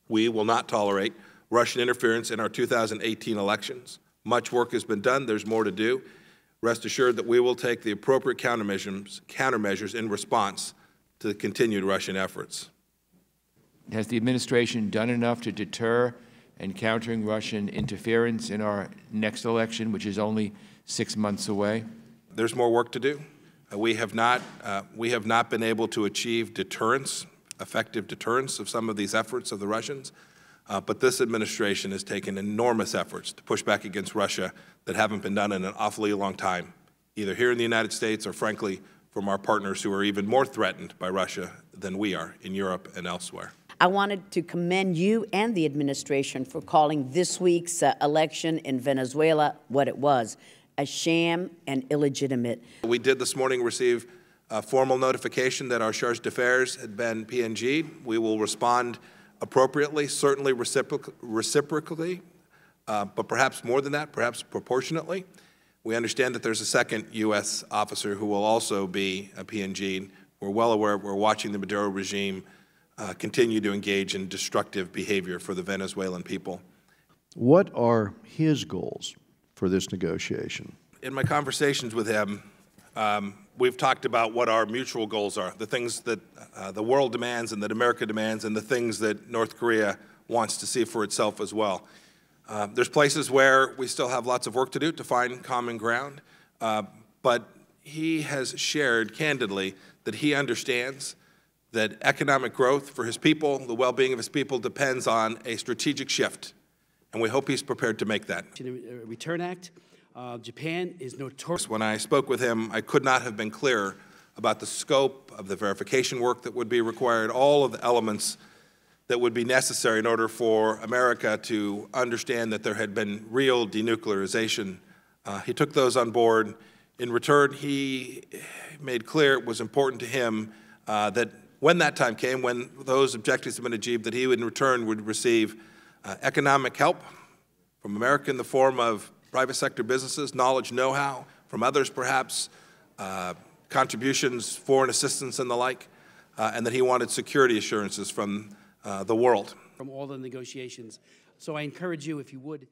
We will not tolerate Russian interference in our 2018 elections. Much work has been done. There's more to do. Rest assured that we will take the appropriate countermeasures in response to the continued Russian efforts. Has the administration done enough to deter and countering Russian interference in our next election, which is only 6 months away? There's more work to do. We have not been able to achieve deterrence, effective deterrence of some of these efforts of the Russians, but this administration has taken enormous efforts to push back against Russia that haven't been done in an awfully long time, either here in the United States or, frankly, from our partners who are even more threatened by Russia than we are in Europe and elsewhere. I wanted to commend you and the administration for calling this week's election in Venezuela what it was, a sham and illegitimate. We did this morning receive a formal notification that our charge d'affaires had been PNG'd. We will respond appropriately, certainly reciprocally, but perhaps more than that, perhaps proportionately. We understand that there's a second U.S. officer who will also be a PNG'd. We're well aware, we're watching the Maduro regime continue to engage in destructive behavior for the Venezuelan people. What are his goals for this negotiation? In my conversations with him, we've talked about what our mutual goals are, the things that the world demands and that America demands, and the things that North Korea wants to see for itself as well. There's places where we still have lots of work to do to find common ground, but he has shared candidly that he understands that economic growth for his people, the well-being of his people, depends on a strategic shift, and we hope he's prepared to make that. Return Act, Japan is notorious. When I spoke with him, I could not have been clearer about the scope of the verification work that would be required, all of the elements that would be necessary in order for America to understand that there had been real denuclearization. He took those on board. In return, he made clear it was important to him that when that time came, when those objectives had been achieved, that he in return would receive economic help from America in the form of private sector businesses, knowledge, know-how, from others perhaps, contributions, foreign assistance and the like, and that he wanted security assurances from the world. From all the negotiations. So I encourage you, if you would,